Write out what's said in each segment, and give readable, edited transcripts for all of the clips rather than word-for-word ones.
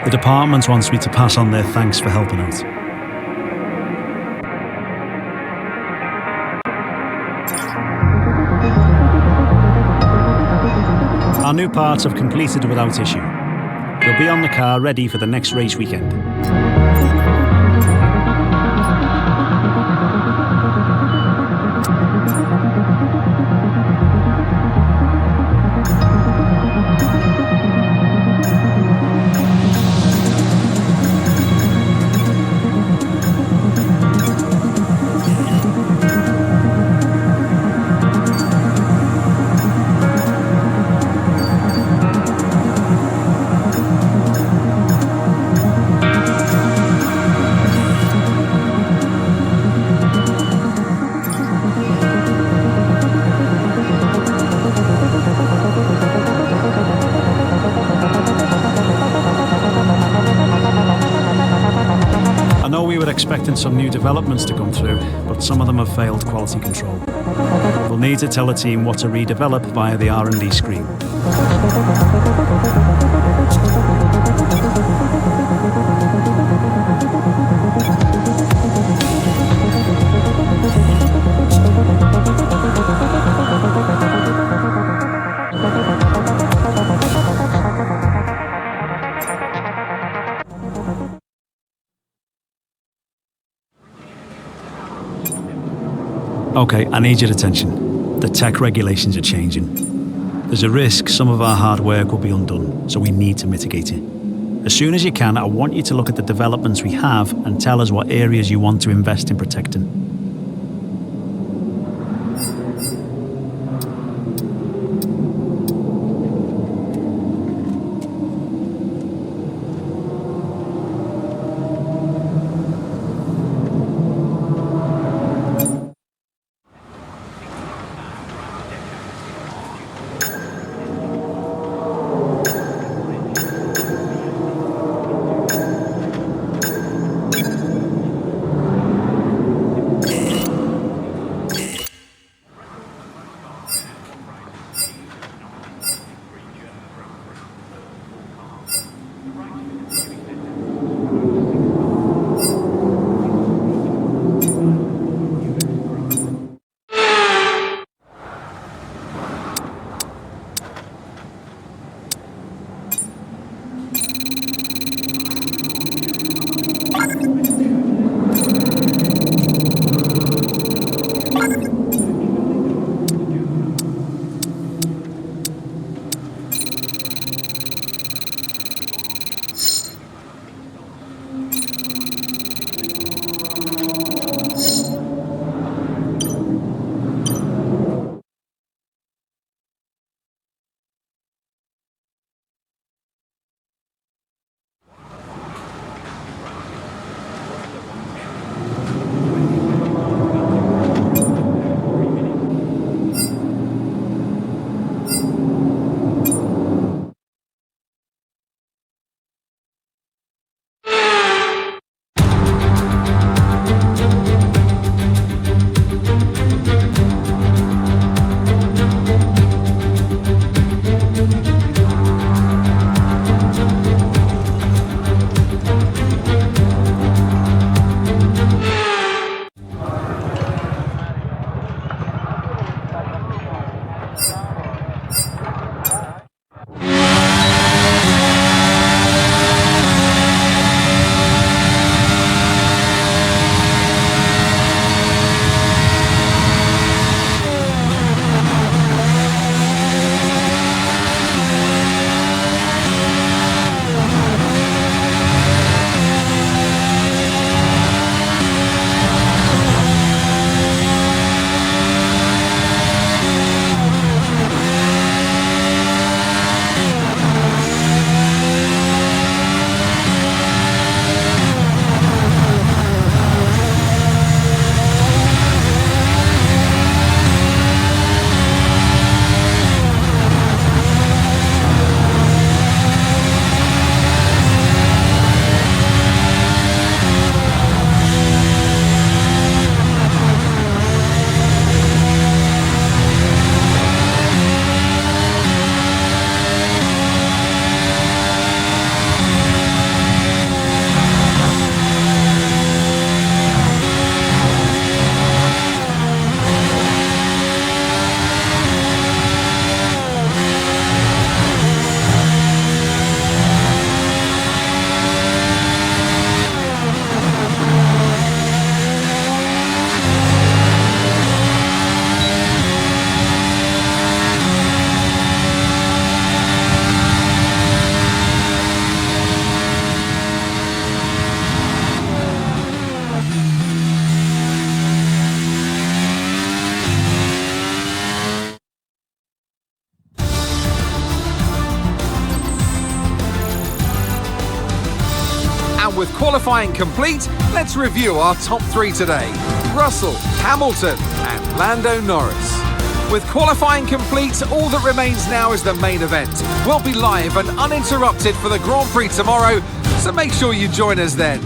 The department wants me to pass on their thanks for helping out. Our new parts have completed without issue. They'll be on the car ready for the next race weekend. Expecting some new developments to come through, but some of them have failed quality control. We'll need to tell the team what to redevelop via the R&D screen. Okay, I need your attention. The tech regulations are changing. There's a risk some of our hard work will be undone, so we need to mitigate it. As soon as you can, I want you to look at the developments we have and tell us what areas you want to invest in protecting. And with qualifying complete, let's review our top 3 today. Russell, Hamilton and Lando Norris. With qualifying complete, all that remains now is the main event. We'll be live and uninterrupted for the Grand Prix tomorrow, so make sure you join us then.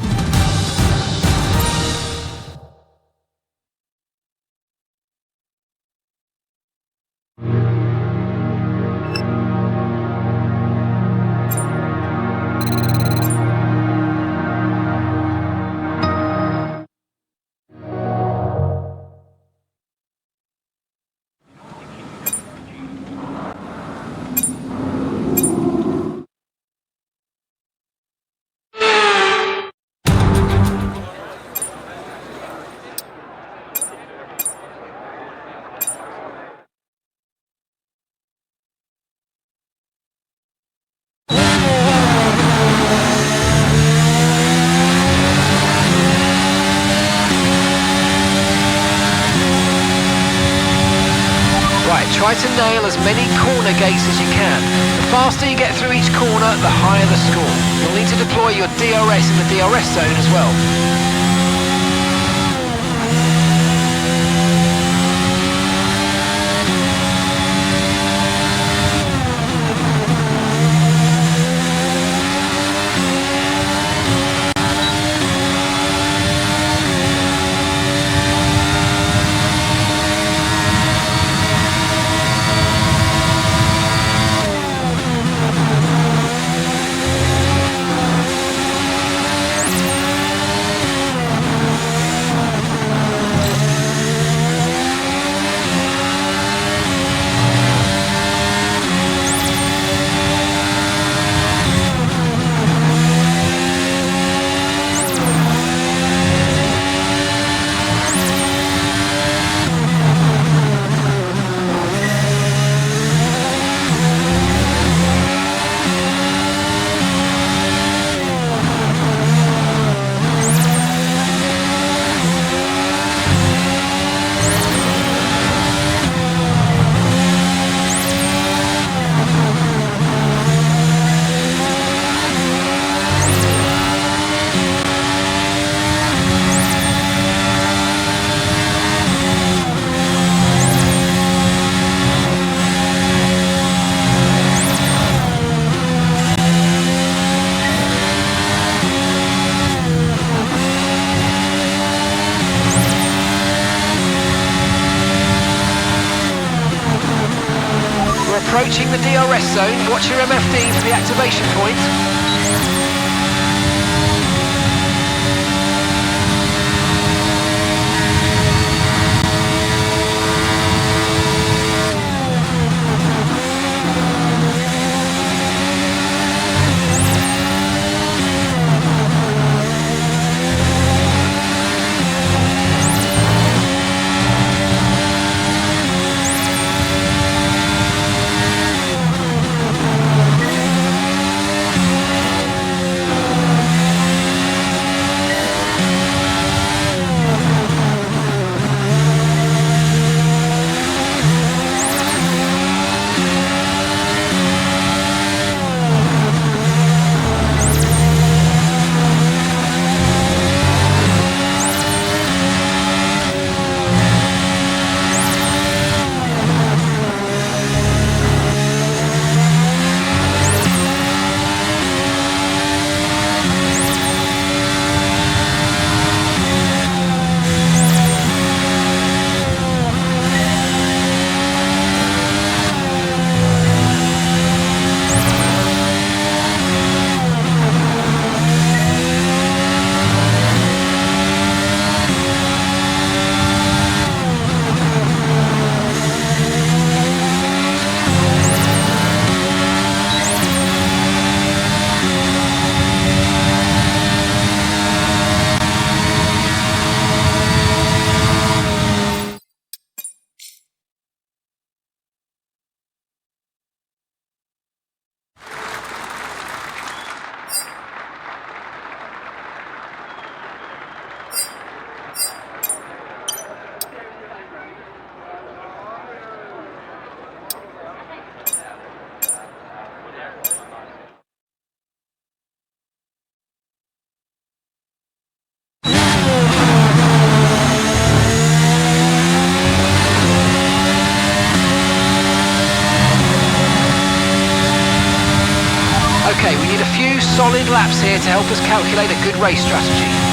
Try to nail as many corner gates as you can. The faster you get through each corner, the higher the score. You'll need to deploy your DRS in the DRS zone as well. Approaching the DRS zone, watch your MFD for the activation point. solid laps here to help us calculate a good race strategy.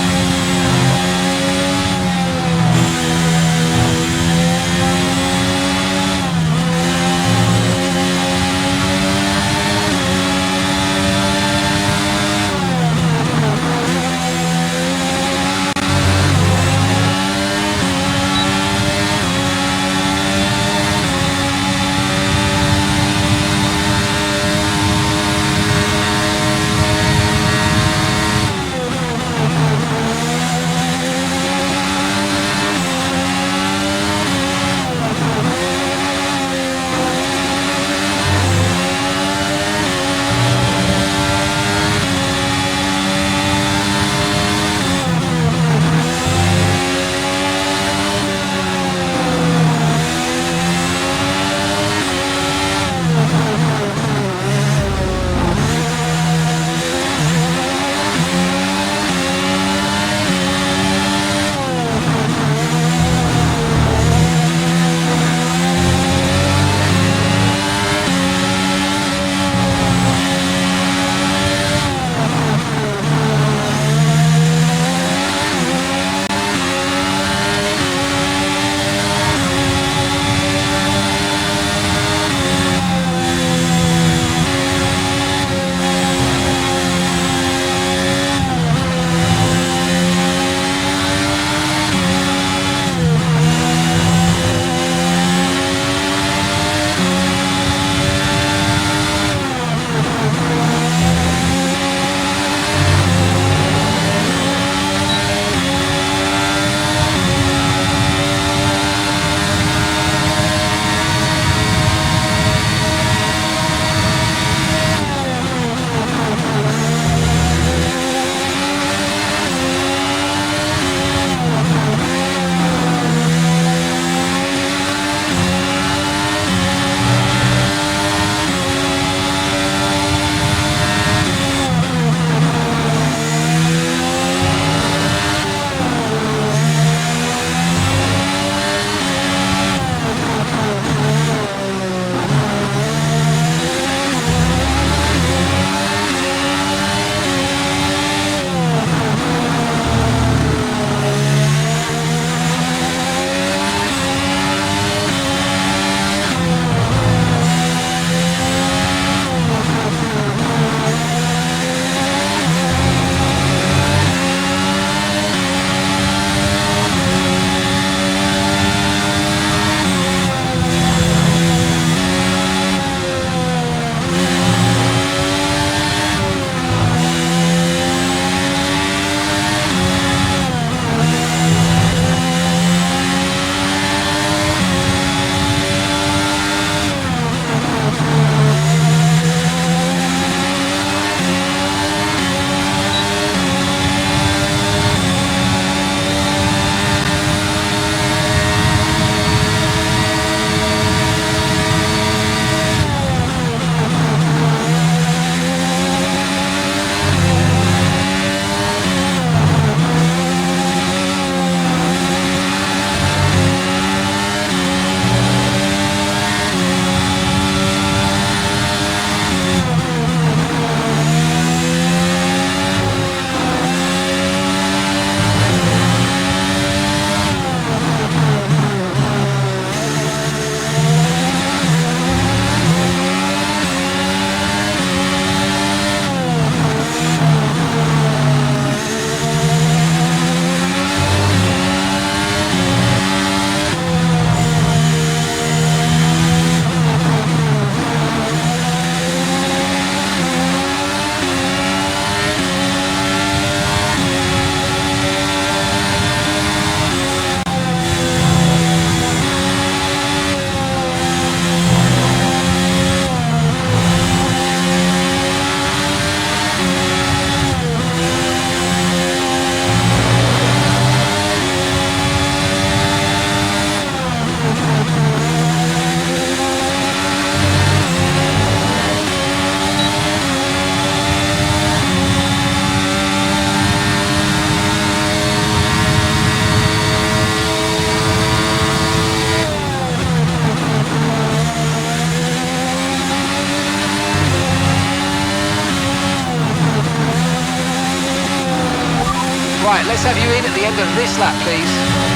Right, let's have you in at the end of this lap, please.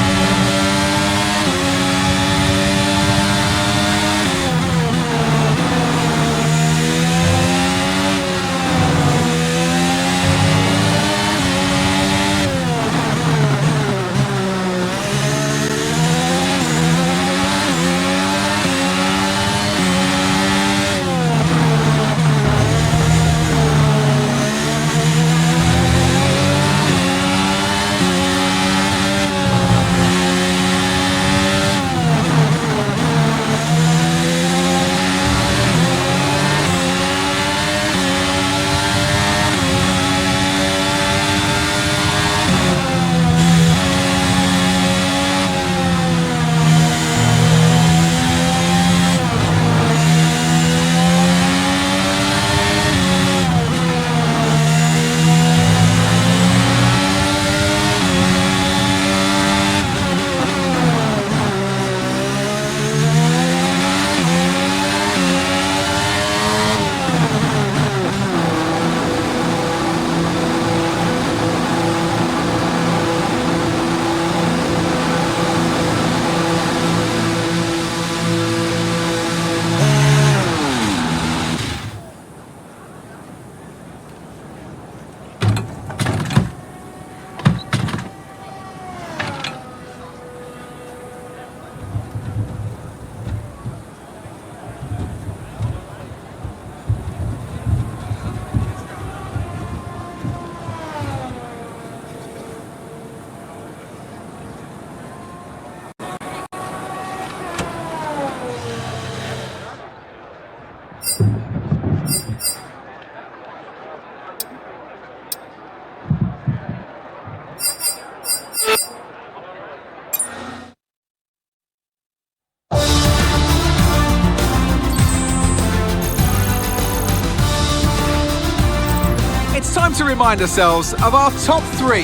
It's time to remind ourselves of our top three,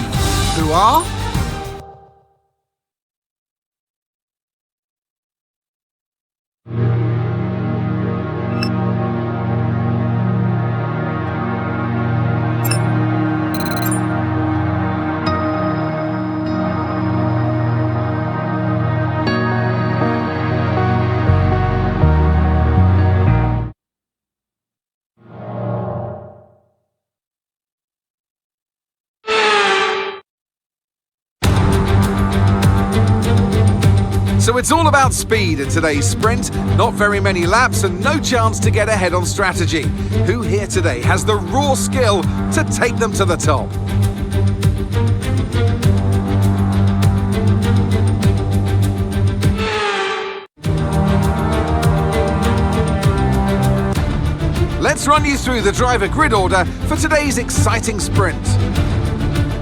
who are... So it's all about speed in today's sprint, not very many laps and no chance to get ahead on strategy. Who here today has the raw skill to take them to the top? Let's run you through the driver grid order for today's exciting sprint.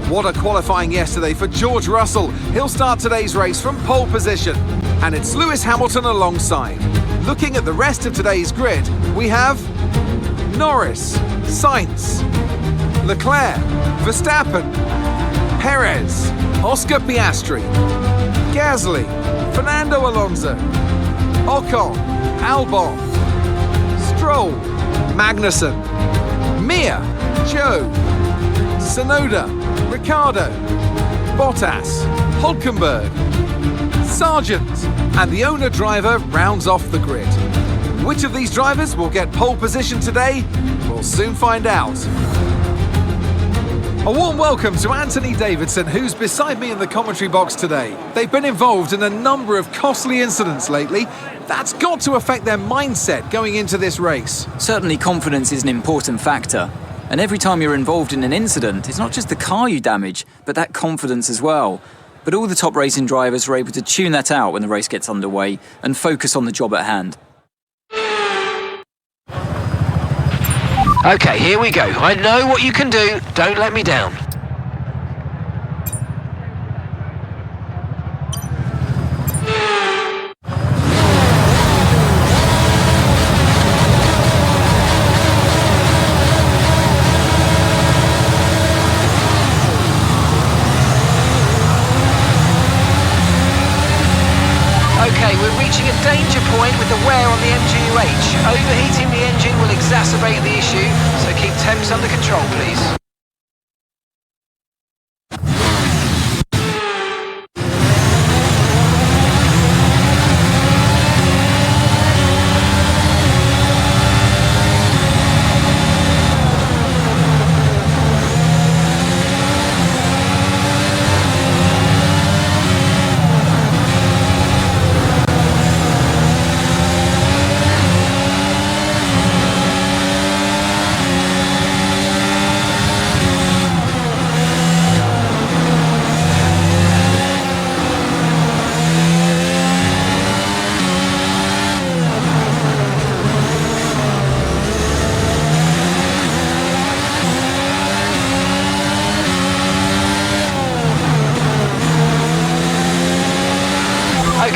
What a qualifying yesterday for George Russell. He'll start today's race from pole position. And it's Lewis Hamilton alongside. Looking at the rest of today's grid, we have Norris, Sainz, Leclerc, Verstappen, Perez, Oscar Piastri, Gasly, Fernando Alonso, Ocon, Albon, Stroll, Magnussen, Mir, Joe, Tsunoda, Ricciardo, Bottas, Hülkenberg, Sargent, and the owner driver rounds off the grid. Which of these drivers will get pole position today? We'll soon find out. A warm welcome to Anthony Davidson, who's beside me in the commentary box today. They've been involved in a number of costly incidents lately. That's got to affect their mindset going into this race. Certainly confidence is an important factor. And every time you're involved in an incident, it's not just the car you damage, but that confidence as well. But all the top racing drivers are able to tune that out when the race gets underway and focus on the job at hand. Okay, here we go. I know what you can do. Don't let me down. Okay, we're reaching a danger point with the wear on the MGU-H. Overheating the engine will exacerbate the issue, so keep temps under control, please.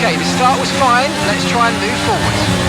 Okay, the start was fine. Let's try and move forward.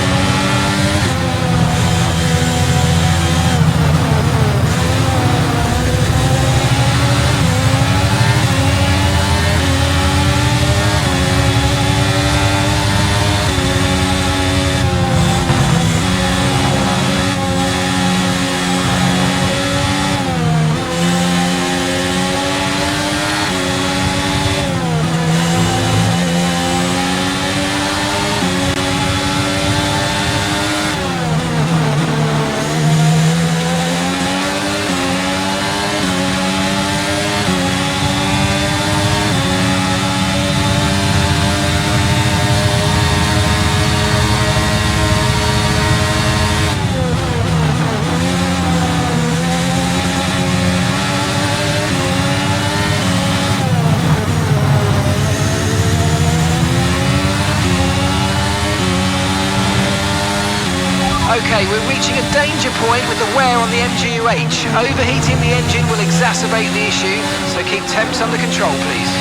Okay, we're reaching a danger point with the wear on the MGU-H. Overheating the engine will exacerbate the issue, so keep temps under control, please.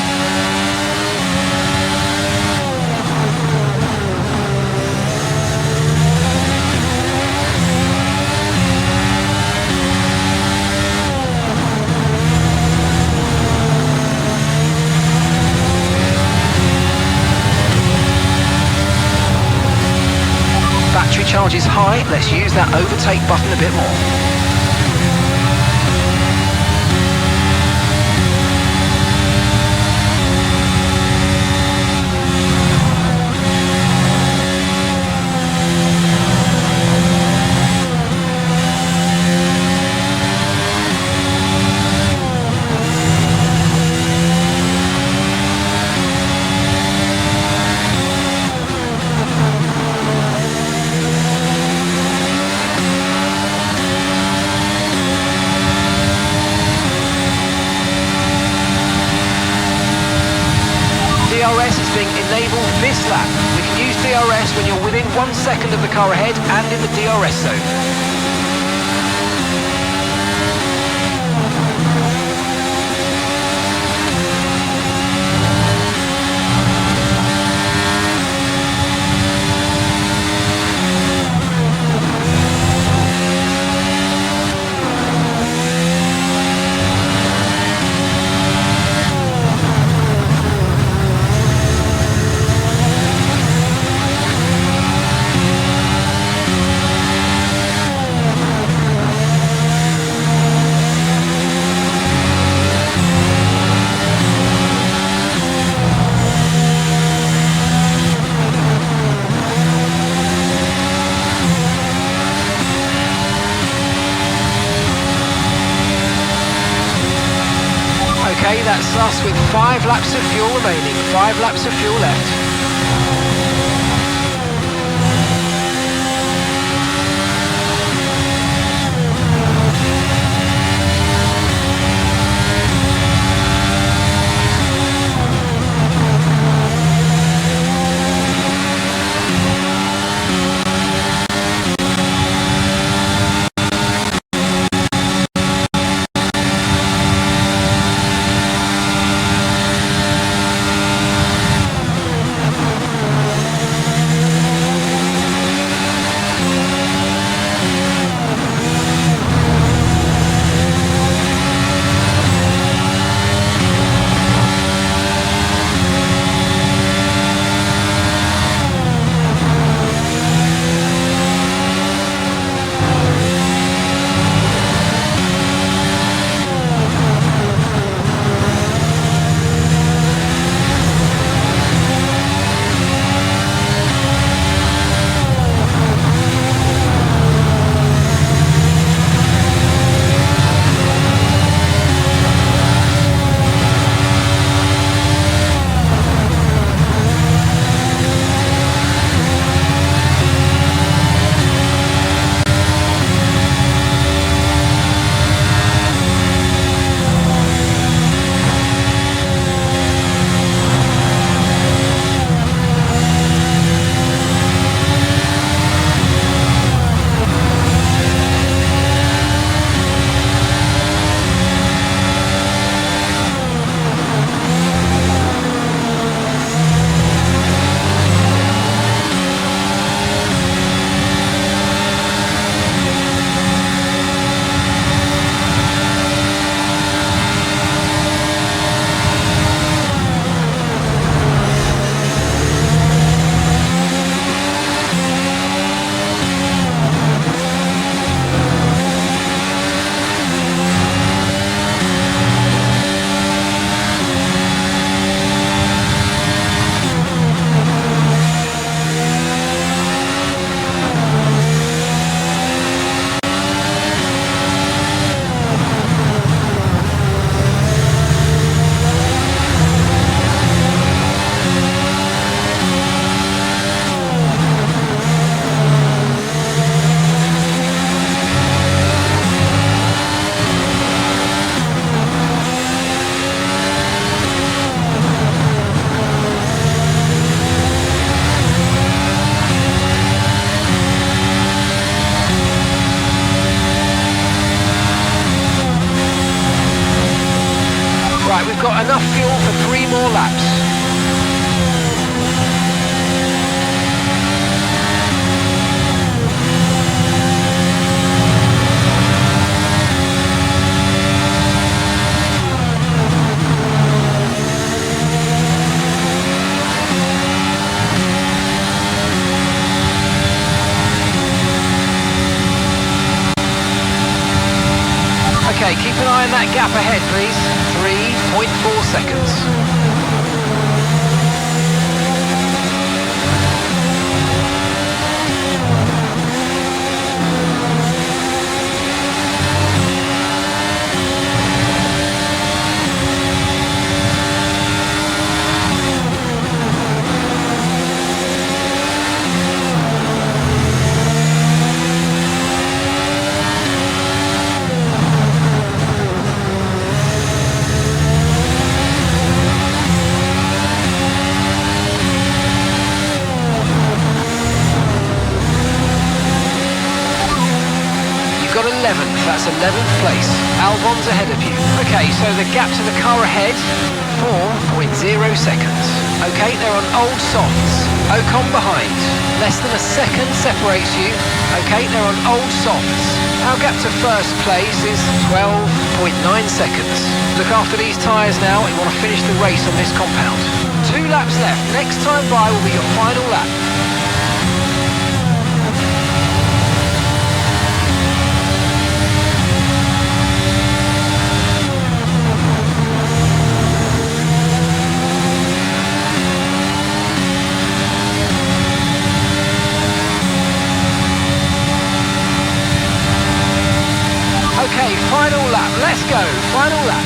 Battery charge is high, let's use that overtake button a bit more. DRS is being enabled this lap. We can use DRS when you're within 1 second of the car ahead and in the DRS zone. Okay, that's us with 5 laps of fuel remaining, 5 laps of fuel left. Right, we've got enough fuel for 3 more laps. Okay, keep an eye on that gap ahead, please. 3.4 seconds. Got 11th, that's 11th place. Albon's ahead of you. Okay, so the gap to the car ahead, 4.0 seconds. Okay, they're on old softs. Ocon behind. Less than a second separates you. Okay, they're on old softs. Our gap to first place is 12.9 seconds. Look after these tyres now, we want to finish the race on this compound. 2 laps left. Next time by will be your final lap. Okay, final lap, let's go, final lap.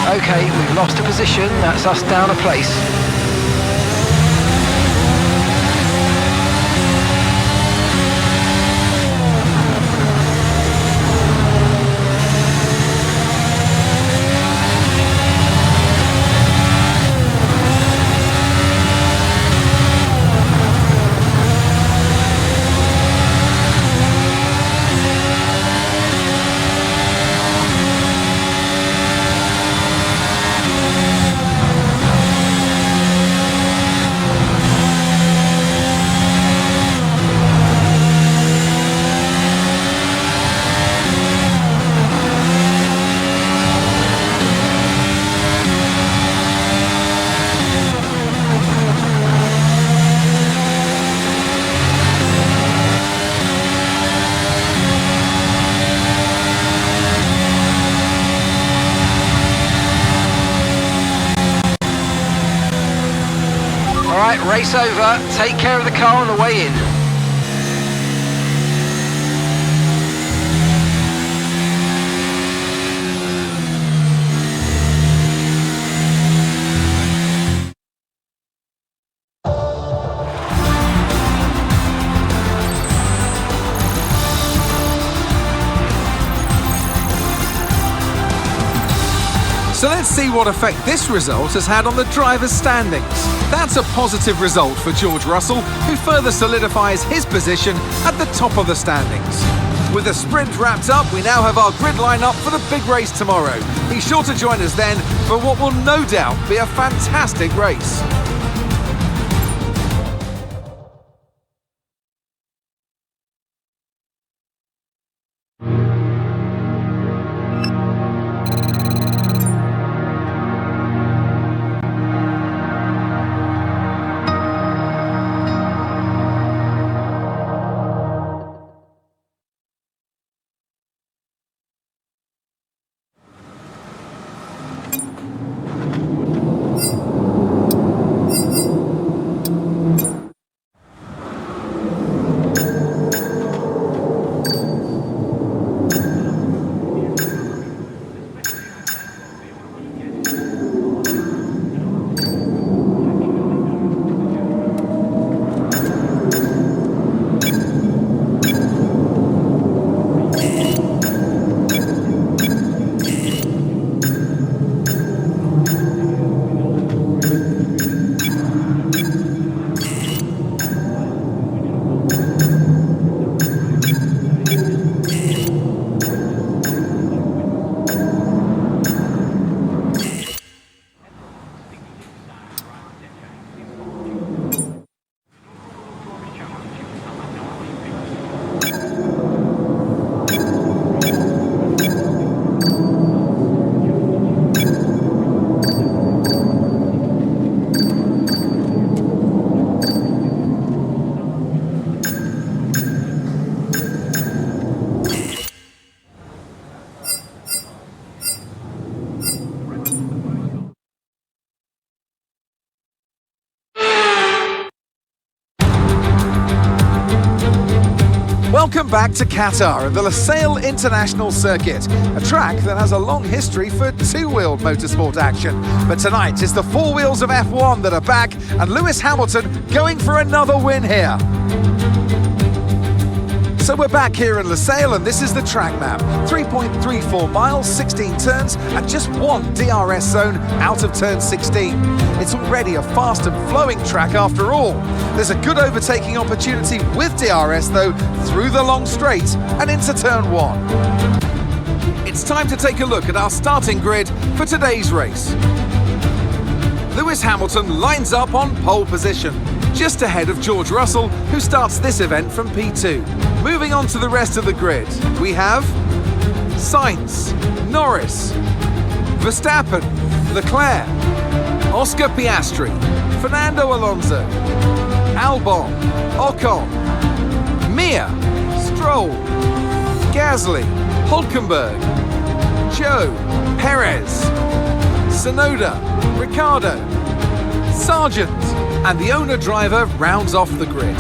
Okay, we've lost a position, that's us down a place. Alright, race over. Take care of the car on the way in. So let's see what effect this result has had on the drivers' standings. That's a positive result for George Russell, who further solidifies his position at the top of the standings. With the sprint wrapped up, we now have our grid line-up for the big race tomorrow. Be sure to join us then for what will no doubt be a fantastic race. Welcome back to Qatar and the Lusail International Circuit, a track that has a long history for two-wheeled motorsport action. But tonight it's the four wheels of F1 that are back, and Lewis Hamilton going for another win here. So we're back here in Lusail, and this is the track map. 3.34 miles, 16 turns, and just one DRS zone out of turn 16. It's already a fast and flowing track after all. There's a good overtaking opportunity with DRS though, through the long straight and into turn 1. It's time to take a look at our starting grid for today's race. Lewis Hamilton lines up on pole position, just ahead of George Russell, who starts this event from P2. Moving on to the rest of the grid, we have Sainz, Norris, Verstappen, Leclerc, Oscar Piastri, Fernando Alonso, Albon, Ocon, Mir, Stroll, Gasly, Hülkenberg, Joe, Perez, Tsunoda, Ricciardo, Sargent, and the owner-driver rounds off the grid.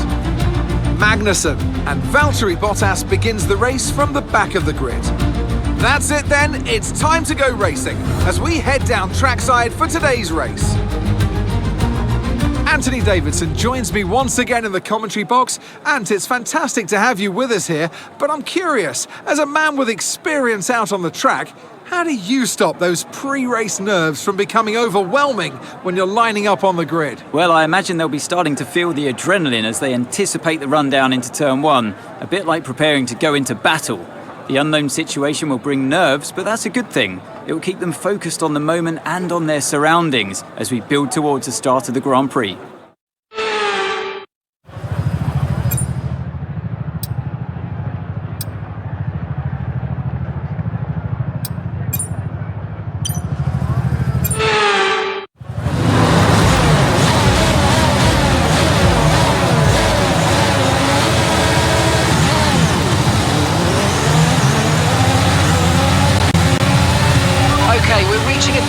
Magnussen and Valtteri Bottas begins the race from the back of the grid. That's it then, it's time to go racing as we head down trackside for today's race. Anthony Davidson joins me once again in the commentary box, and it's fantastic to have you with us here, but I'm curious, as a man with experience out on the track, how do you stop those pre-race nerves from becoming overwhelming when you're lining up on the grid? Well, I imagine they'll be starting to feel the adrenaline as they anticipate the run down into turn 1, a bit like preparing to go into battle. The unknown situation will bring nerves, but that's a good thing. It will keep them focused on the moment and on their surroundings as we build towards the start of the Grand Prix.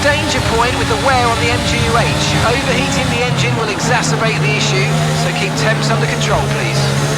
Danger point with the wear on the MGU-H. Overheating the engine will exacerbate the issue, so keep temps under control, please.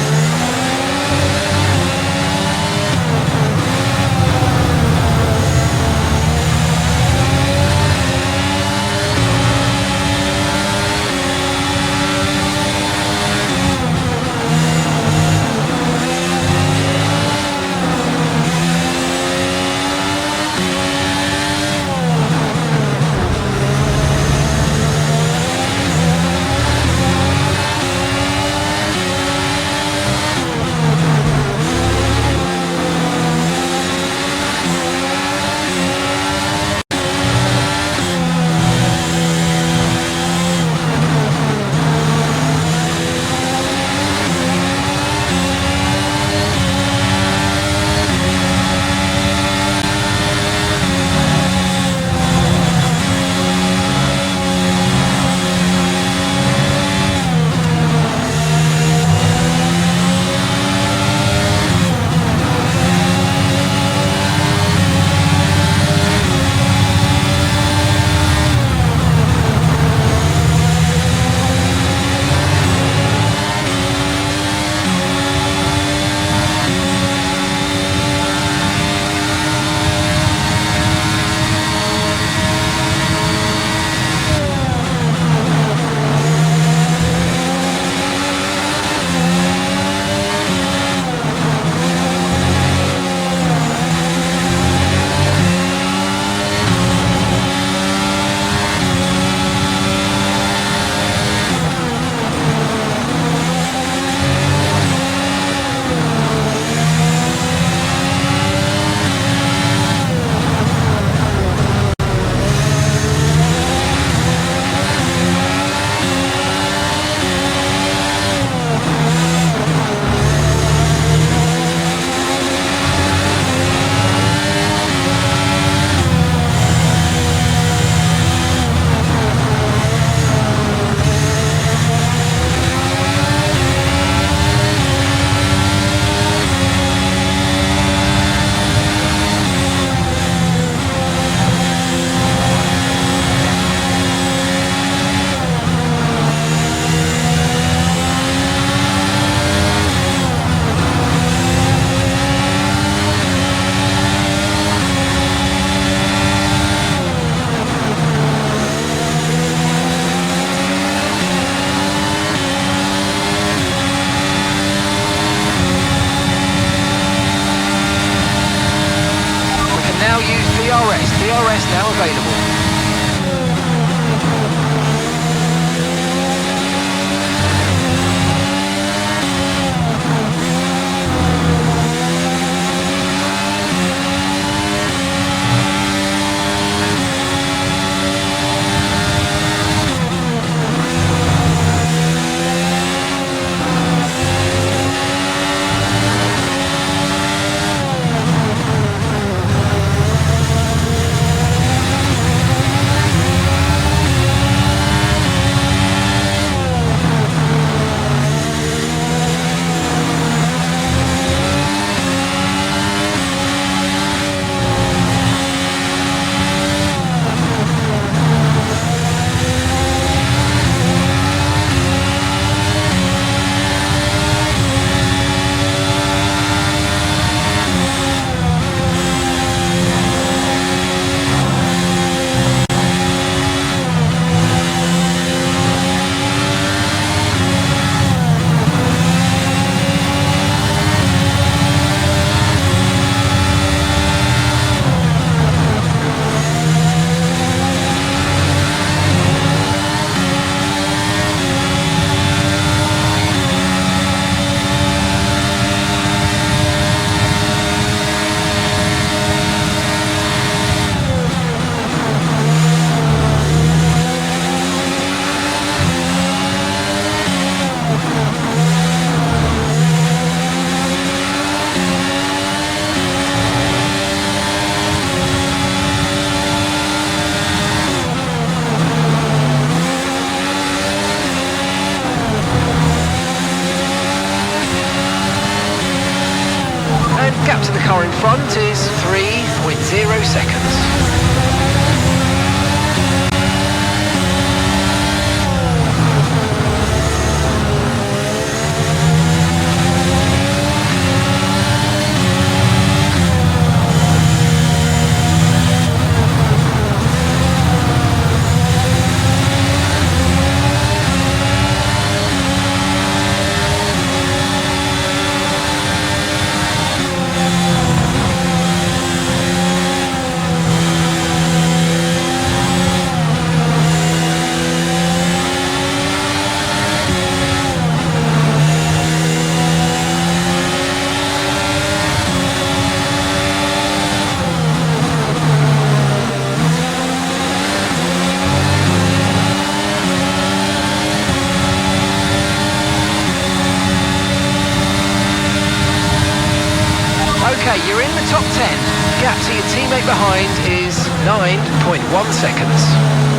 price now available. Gap to the car in front is 3.0 seconds. Okay, you're in the top 10. Gap to your teammate behind is 9.1 seconds.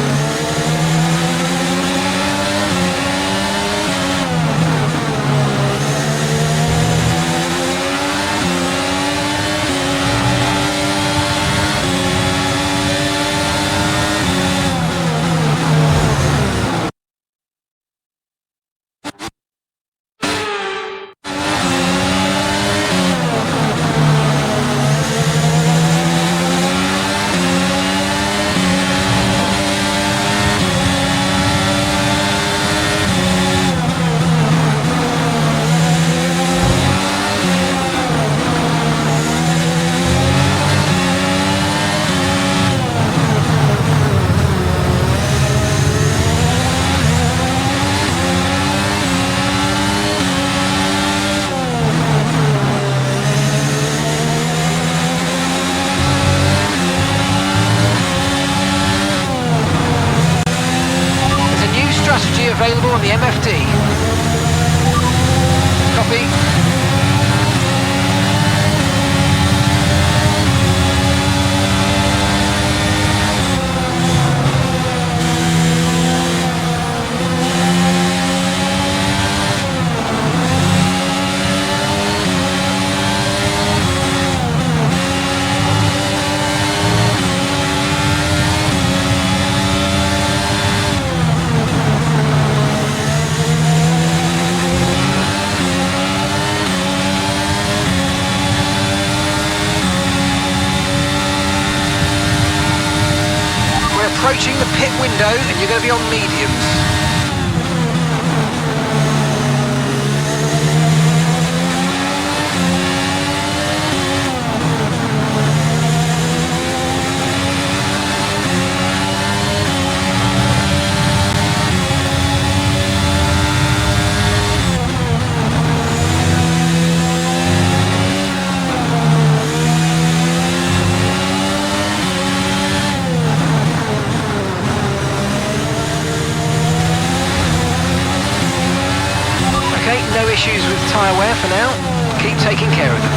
Available on the MFD. Copy. Approaching the pit window and you're going to be on mediums. no issues with tyre wear for now. Keep taking care of them.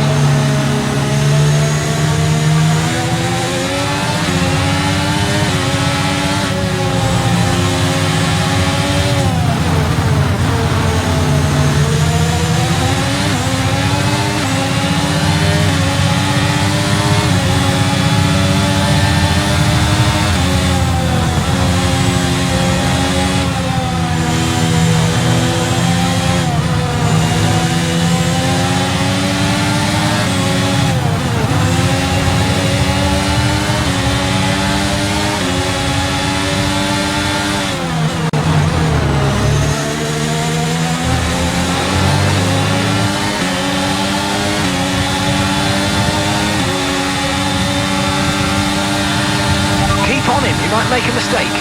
Might make a mistake.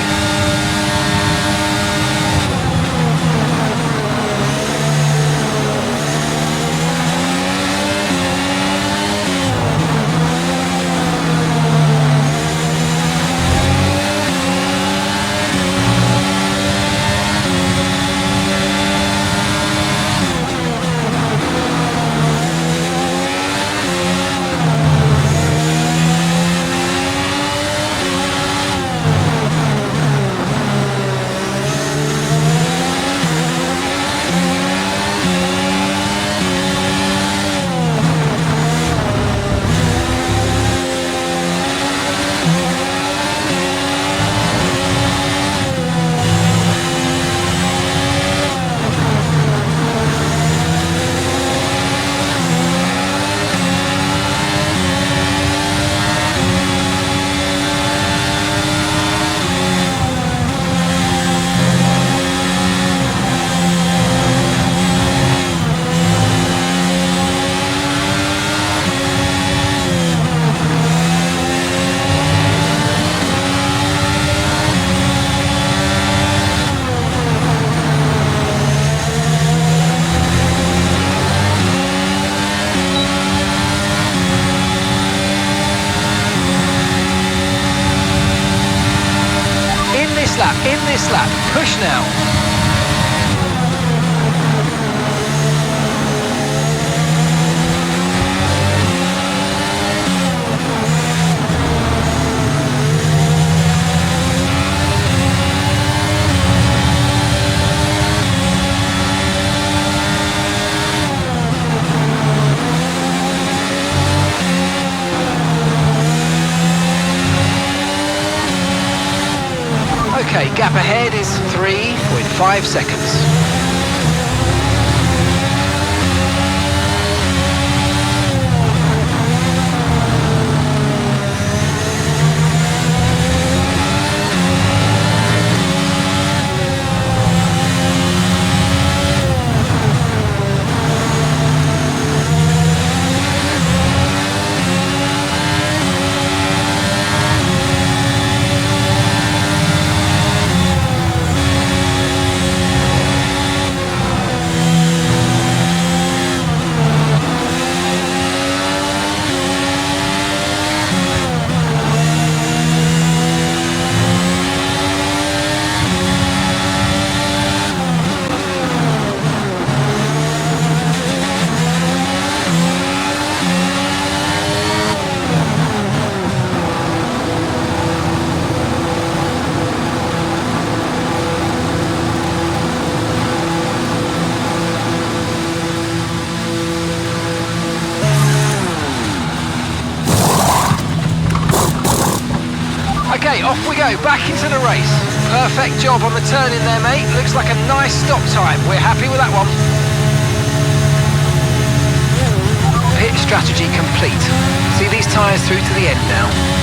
In this lap, push now. Okay, gap ahead is 3.5 seconds. Okay, off we go, back into the race. Perfect job on the turn in there, mate. Looks like a nice stop time. We're happy with that one. Pit strategy complete. See these tyres through to the end now.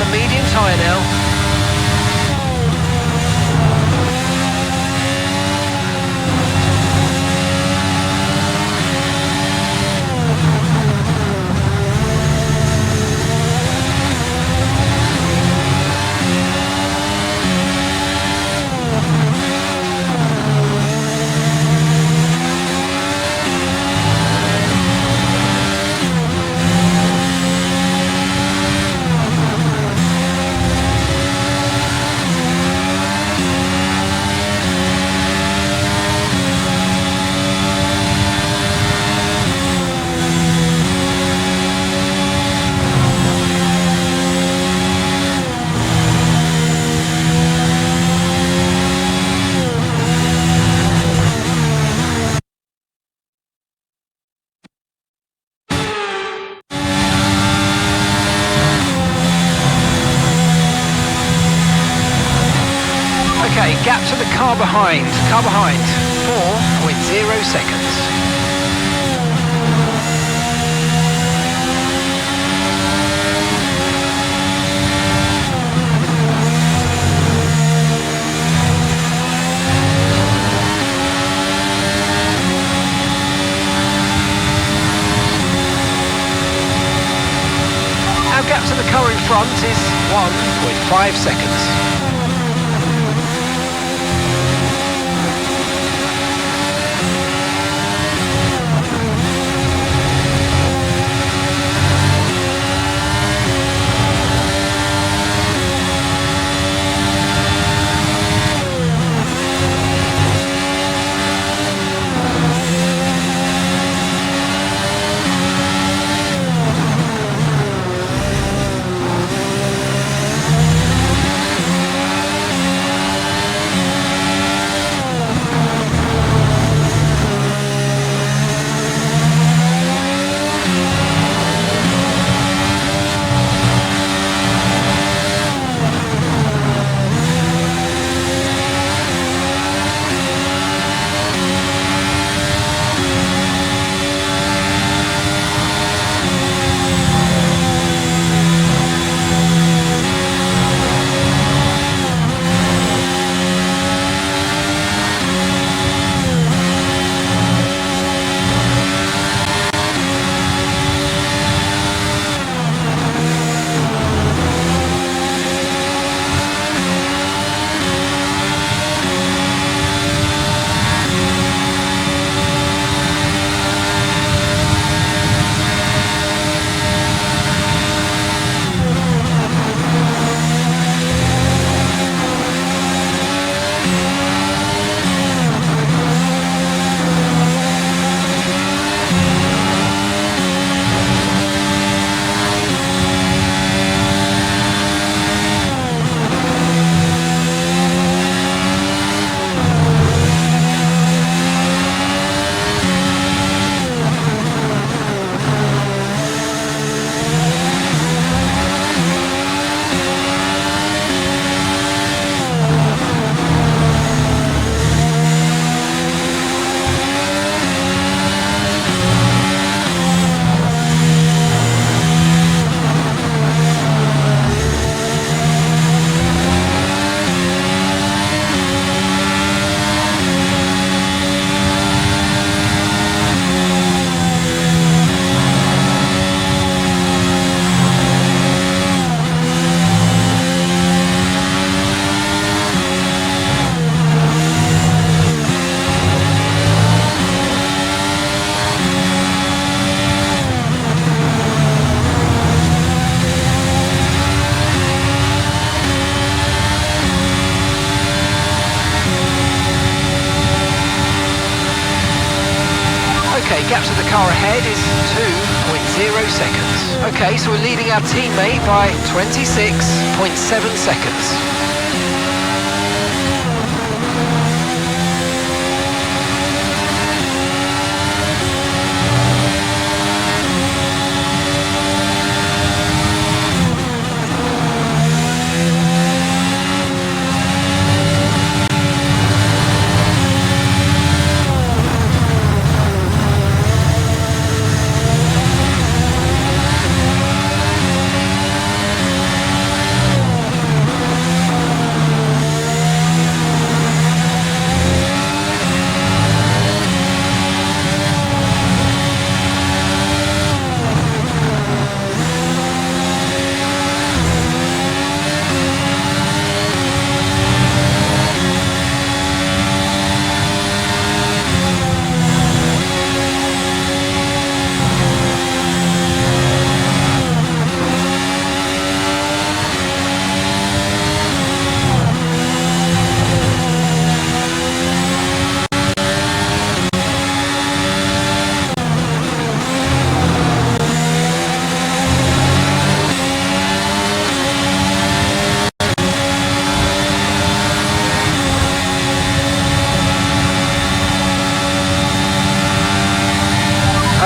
a medium tyre now. Okay, gap to the car behind, 4.0 seconds. Our gap to the car in front is 1.5 seconds. Gap to the car ahead is 2.0 seconds. Okay, so we're leading our teammate by 26.7 seconds.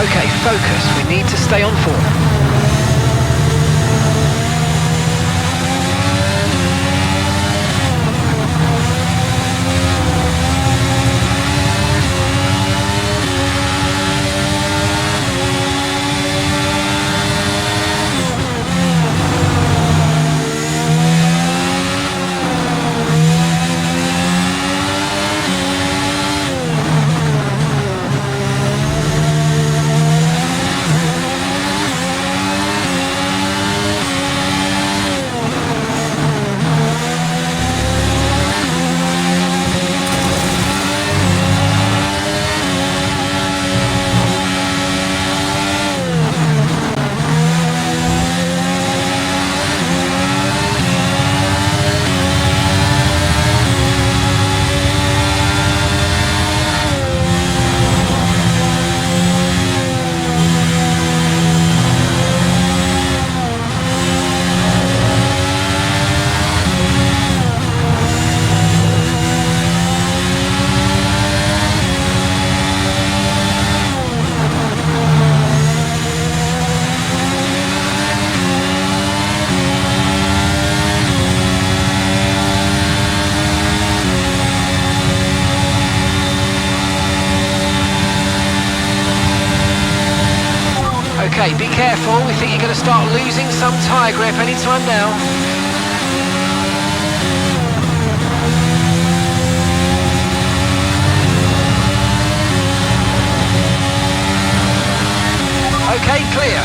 Okay, focus. We need to stay on form. Okay, be careful. We think you're going to start losing some tyre grip any time now. Okay, clear.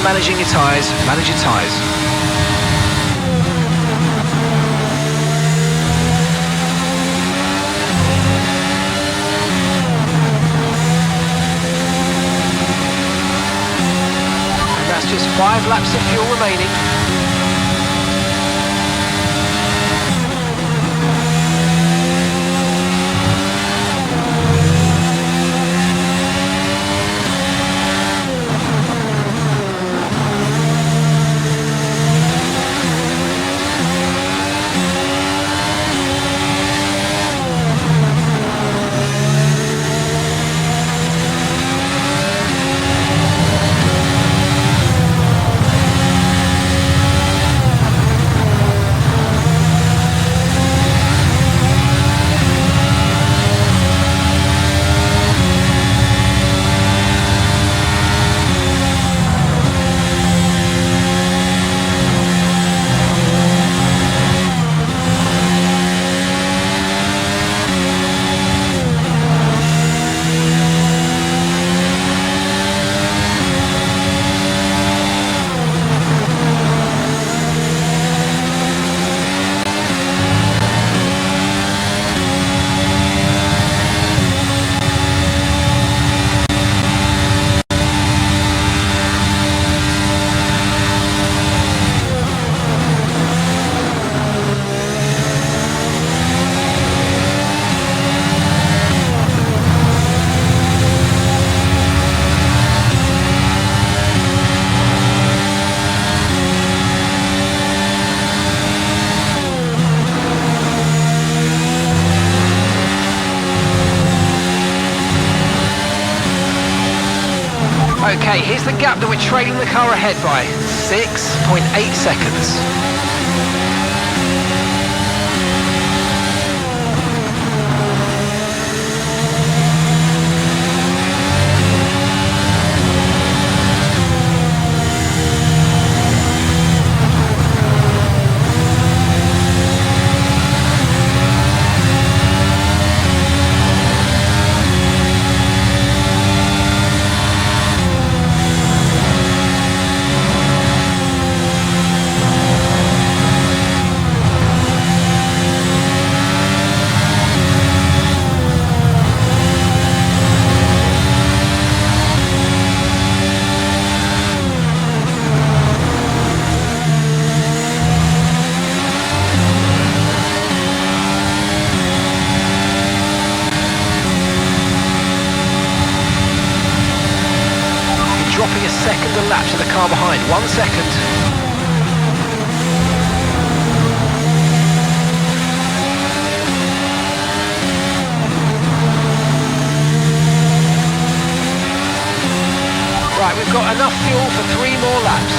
Managing your tyres, manage your tyres. And that's just 5 laps of fuel remaining. Okay, here's the gap that we're trailing the car ahead by. 6.8 seconds. Dropping a second a lap to the car behind. 1 second. Right, we've got enough fuel for 3 more laps.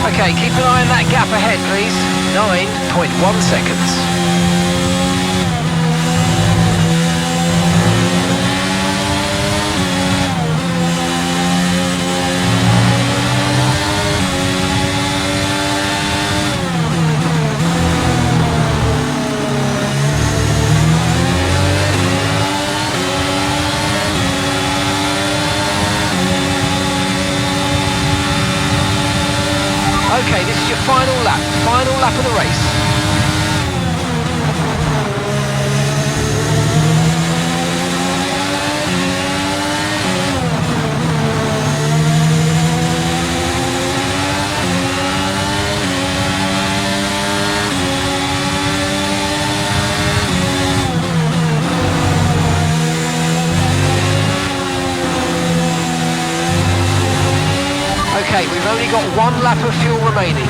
Okay, keep an eye on that gap ahead, please. 9.1 seconds. Okay, this is your final lap of the race. Okay, we've only got 1 lap of fuel remaining.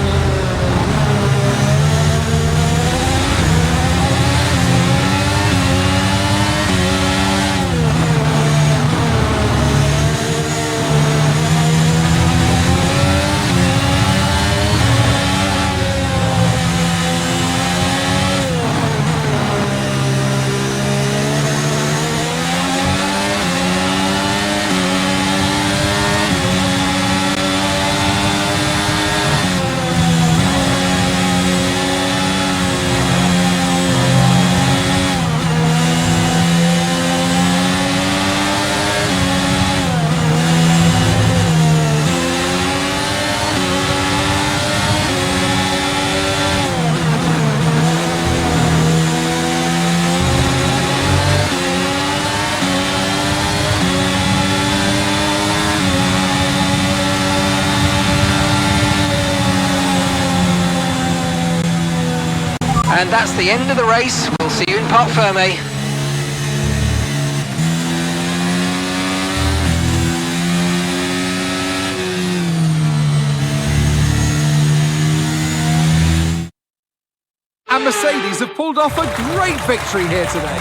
And that's the end of the race. We'll see you in Parc Fermé. And Mercedes have pulled off a great victory here today.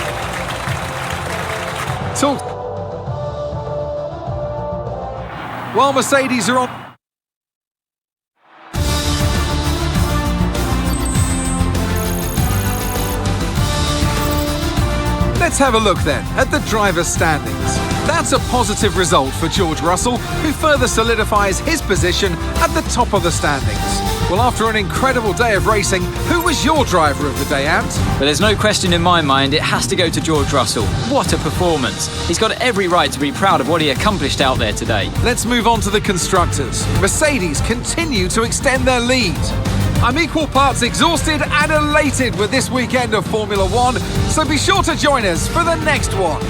While Mercedes are on... Let's have a look then at the driver's standings. That's a positive result for George Russell, who further solidifies his position at the top of the standings. Well, after an incredible day of racing, who was your driver of the day, Ant? But there's no question in my mind, it has to go to George Russell. What a performance. He's got every right to be proud of what he accomplished out there today. Let's move on to the constructors. Mercedes continue to extend their lead. I'm equal parts exhausted and elated with this weekend of Formula One, so be sure to join us for the next one.